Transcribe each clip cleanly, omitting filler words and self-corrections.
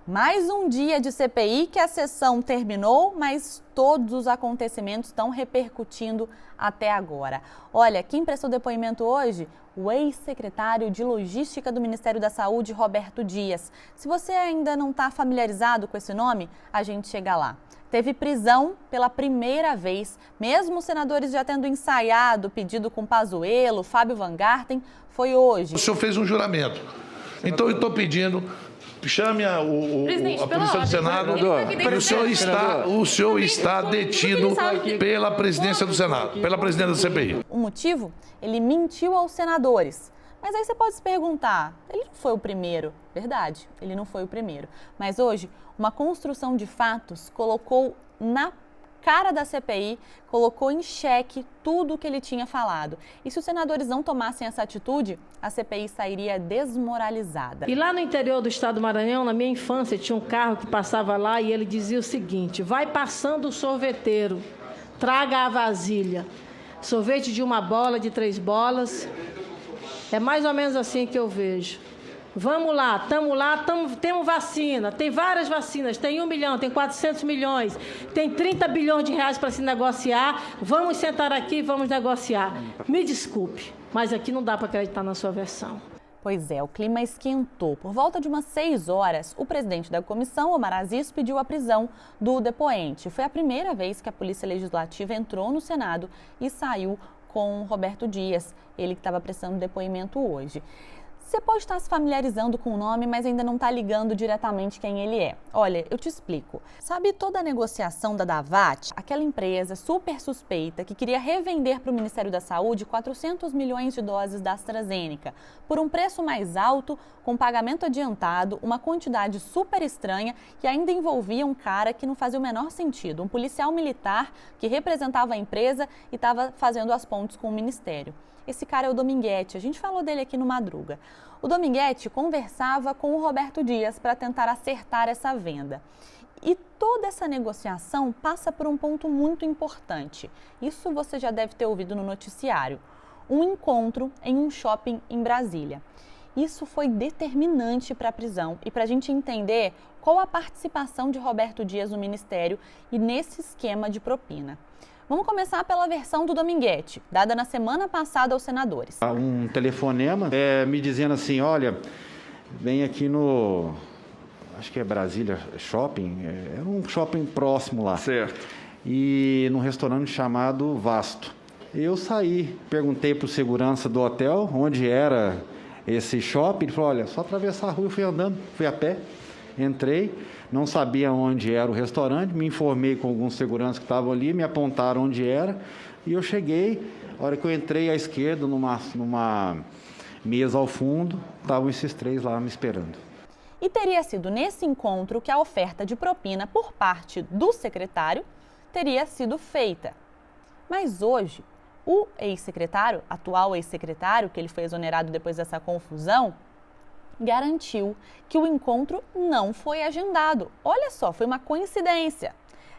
Mais um dia de CPI que a sessão terminou, mas todos os acontecimentos estão repercutindo até agora. Olha, quem prestou depoimento hoje? O ex-secretário de Logística do Ministério da Saúde, Roberto Dias. Se você ainda não está familiarizado com esse nome, a gente chega lá. Teve prisão pela primeira vez, mesmo os senadores já tendo ensaiado o pedido com Pazuello, Fábio Van Garten, foi hoje. O senhor fez um juramento, então eu estou pedindo... Chame a polícia do Senado. O senhor está detido pela presidência do Senado, pela presidência da CPI. O motivo? Ele mentiu aos senadores. Mas aí você pode se perguntar, ele não foi o primeiro. Verdade, ele não foi o primeiro. Mas hoje, uma construção de fatos colocou na cara da CPI, colocou em xeque tudo o que ele tinha falado. E se os senadores não tomassem essa atitude, a CPI sairia desmoralizada. E lá no interior do estado do Maranhão, na minha infância, tinha um carro que passava lá e ele dizia o seguinte: vai passando o sorveteiro, traga a vasilha. Sorvete de 1 bola, de 3 bolas. É mais ou menos assim que eu vejo. Vamos lá, temos vacina, tem várias vacinas, tem 1 milhão, tem 400 milhões, tem 30 bilhões de reais para se negociar, vamos sentar aqui e vamos negociar. Me desculpe, mas aqui não dá para acreditar na sua versão. Pois é, o clima esquentou. Por volta de umas 6 horas, o presidente da comissão, Omar Aziz, pediu a prisão do depoente. Foi a primeira vez que a Polícia Legislativa entrou no Senado e saiu com Roberto Dias, ele que estava prestando depoimento hoje. Você pode estar se familiarizando com o nome, mas ainda não está ligando diretamente quem ele é. Olha, eu te explico. Sabe toda a negociação da Davat? Aquela empresa super suspeita que queria revender para o Ministério da Saúde 400 milhões de doses da AstraZeneca por um preço mais alto, com pagamento adiantado, uma quantidade super estranha e ainda envolvia um cara que não fazia o menor sentido, um policial militar que representava a empresa e estava fazendo as pontes com o Ministério. Esse cara é o Dominguete, a gente falou dele aqui no Madruga. O Dominguete conversava com o Roberto Dias para tentar acertar essa venda. E toda essa negociação passa por um ponto muito importante. Isso você já deve ter ouvido no noticiário. Um encontro em um shopping em Brasília. Isso foi determinante para a prisão e para a gente entender qual a participação de Roberto Dias no Ministério e nesse esquema de propina. Vamos começar pela versão do Dominguete, dada na semana passada aos senadores. Um telefonema me dizendo assim, olha, vem aqui no, acho que é Brasília Shopping, era um shopping próximo lá. Certo. E num restaurante chamado Vasto. Eu saí, perguntei para o segurança do hotel onde era esse shopping, ele falou, olha, só atravessar a rua, eu fui andando, fui a pé, entrei. Não sabia onde era o restaurante, me informei com alguns seguranças que estavam ali, me apontaram onde era e eu cheguei. A hora que eu entrei à esquerda, numa mesa ao fundo, estavam esses 3 lá me esperando. E teria sido nesse encontro que a oferta de propina por parte do secretário teria sido feita. Mas hoje, o ex-secretário, atual ex-secretário, que ele foi exonerado depois dessa confusão, garantiu que o encontro não foi agendado. Olha só, foi uma coincidência.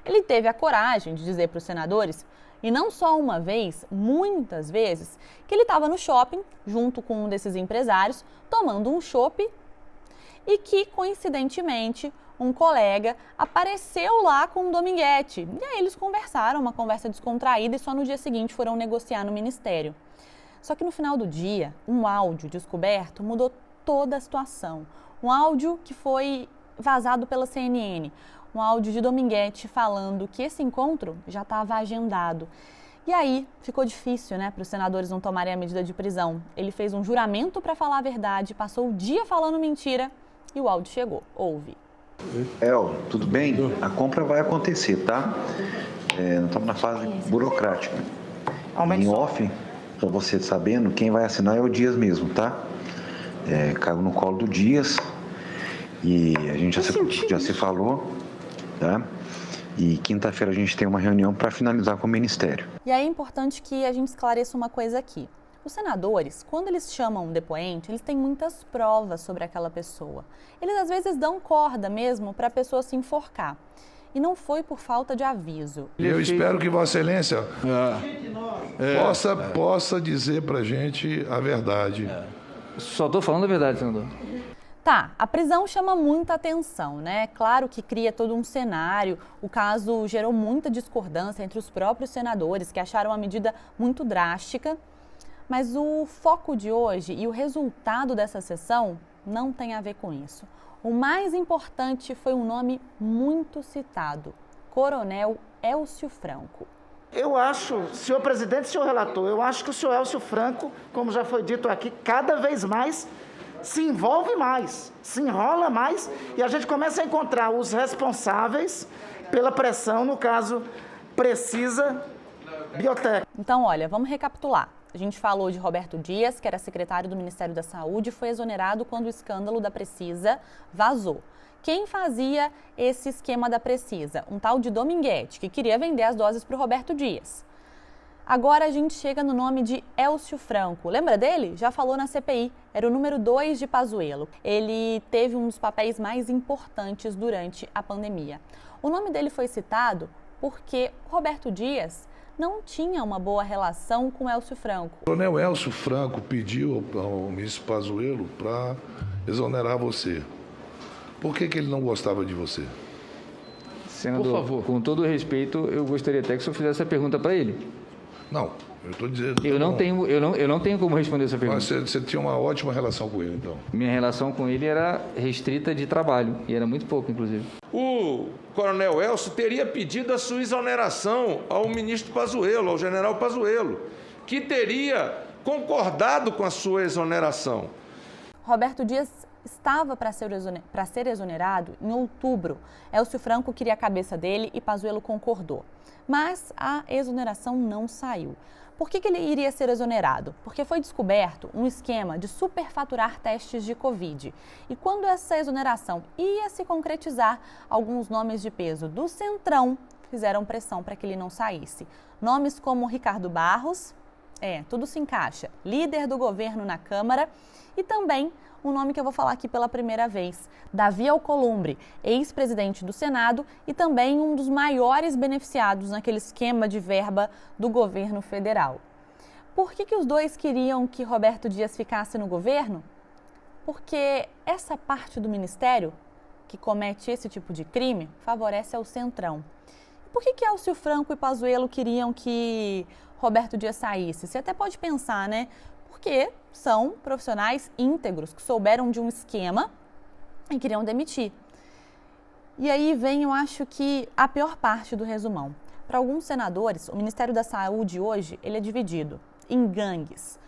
Ele teve a coragem de dizer para os senadores, e não só uma vez, muitas vezes, que ele estava no shopping, junto com um desses empresários, tomando um chopp e que, coincidentemente, um colega apareceu lá com o Dominguete. E aí eles conversaram, uma conversa descontraída, e só no dia seguinte foram negociar no Ministério. Só que no final do dia, um áudio descoberto mudou toda a situação. Um áudio que foi vazado pela CNN, um áudio de Dominguete falando que esse encontro já estava agendado. E aí ficou difícil, né, para os senadores não tomarem a medida de prisão. Ele fez um juramento para falar a verdade, passou o dia falando mentira e o áudio chegou. Ouve. Tudo bem? A compra vai acontecer, tá? Nós estamos na fase burocrática. Em off, para você sabendo, quem vai assinar é o Dias mesmo, tá? Caiu no colo do Dias e a gente já se falou, tá? E quinta-feira a gente tem uma reunião para finalizar com o Ministério. E aí é importante que a gente esclareça uma coisa aqui. Os senadores, quando eles chamam um depoente, eles têm muitas provas sobre aquela pessoa. Eles às vezes dão corda mesmo para a pessoa se enforcar. E não foi por falta de aviso. Eu espero que Vossa Excelência possa dizer para a gente a verdade. Só estou falando a verdade, senador. Tá, a prisão chama muita atenção, né? Claro que cria todo um cenário. O caso gerou muita discordância entre os próprios senadores, que acharam a medida muito drástica. Mas o foco de hoje e o resultado dessa sessão não tem a ver com isso. O mais importante foi um nome muito citado: Coronel Élcio Franco. Eu acho, senhor presidente, senhor relator, eu acho que o senhor Élcio Franco, como já foi dito aqui, cada vez mais se envolve mais, se enrola mais e a gente começa a encontrar os responsáveis pela pressão, no caso, Precisa Biotech. Então, olha, vamos recapitular. A gente falou de Roberto Dias, que era secretário do Ministério da Saúde e foi exonerado quando o escândalo da Precisa vazou. Quem fazia esse esquema da Precisa? Um tal de Dominguete, que queria vender as doses para o Roberto Dias. Agora a gente chega no nome de Élcio Franco. Lembra dele? Já falou na CPI. Era o número 2 de Pazuello. Ele teve um dos papéis mais importantes durante a pandemia. O nome dele foi citado porque Roberto Dias não tinha uma boa relação com Élcio Franco. O coronel Élcio Franco pediu ao ministro Pazuello para exonerar você. Por que ele não gostava de você? Senador, por favor, com todo o respeito, eu gostaria até que o senhor fizesse essa pergunta para ele. Não, eu estou dizendo... Eu não tenho como responder essa pergunta. Mas você tinha uma ótima relação com ele, então? Minha relação com ele era restrita de trabalho, e era muito pouco, inclusive. O coronel Élcio teria pedido a sua exoneração ao ministro Pazuello, ao general Pazuello, que teria concordado com a sua exoneração. Roberto Dias estava para ser exonerado em outubro. Élcio Franco queria a cabeça dele e Pazuello concordou. Mas a exoneração não saiu. Por que ele iria ser exonerado? Porque foi descoberto um esquema de superfaturar testes de Covid. E quando essa exoneração ia se concretizar, alguns nomes de peso do Centrão fizeram pressão para que ele não saísse. Nomes como Ricardo Barros, tudo se encaixa, líder do governo na Câmara, e também um nome que eu vou falar aqui pela primeira vez, Davi Alcolumbre, ex-presidente do Senado e também um dos maiores beneficiados naquele esquema de verba do governo federal. Por que os dois queriam que Roberto Dias ficasse no governo? Porque essa parte do ministério que comete esse tipo de crime favorece ao Centrão. Por que Élcio Franco e Pazuello queriam que Roberto Dias saísse? Você até pode pensar, né? Porque são profissionais íntegros que souberam de um esquema e queriam demitir. E aí vem, eu acho que, a pior parte do resumão. Para alguns senadores, o Ministério da Saúde hoje ele é dividido em gangues.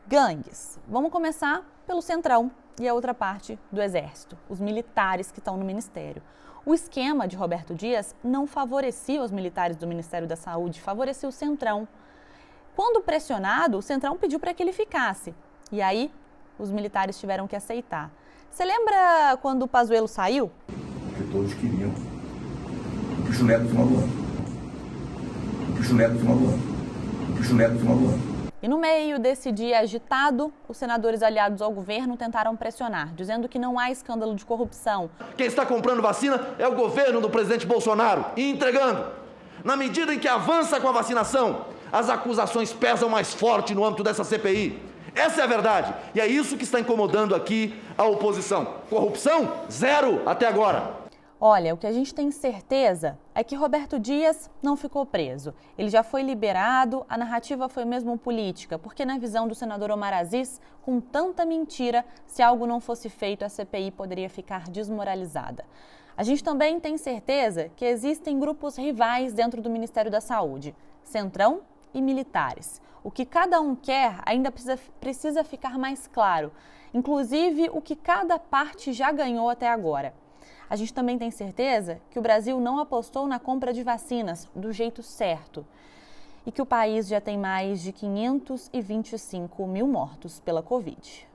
Gangues. Vamos começar pelo Centrão e a outra parte do Exército, os militares que estão no Ministério. O esquema de Roberto Dias não favorecia os militares do Ministério da Saúde, favorecia o Centrão. Quando pressionado, o Centrão pediu para que ele ficasse. E aí, os militares tiveram que aceitar. Você lembra quando o Pazuello saiu? Porque todos queriam o bicho neto no final do ano. O bicho neto no final do ano. O bicho neto no final do ano. E no meio desse dia agitado, os senadores aliados ao governo tentaram pressionar, dizendo que não há escândalo de corrupção. Quem está comprando vacina é o governo do presidente Bolsonaro e entregando. Na medida em que avança com a vacinação, as acusações pesam mais forte no âmbito dessa CPI. Essa é a verdade. E é isso que está incomodando aqui a oposição. Corrupção? Zero até agora. Olha, o que a gente tem certeza é que Roberto Dias não ficou preso. Ele já foi liberado, a narrativa foi mesmo política, porque na visão do senador Omar Aziz, com tanta mentira, se algo não fosse feito, a CPI poderia ficar desmoralizada. A gente também tem certeza que existem grupos rivais dentro do Ministério da Saúde, Centrão e militares. O que cada um quer ainda precisa ficar mais claro, inclusive o que cada parte já ganhou até agora. A gente também tem certeza que o Brasil não apostou na compra de vacinas do jeito certo e que o país já tem mais de 525 mil mortos pela Covid.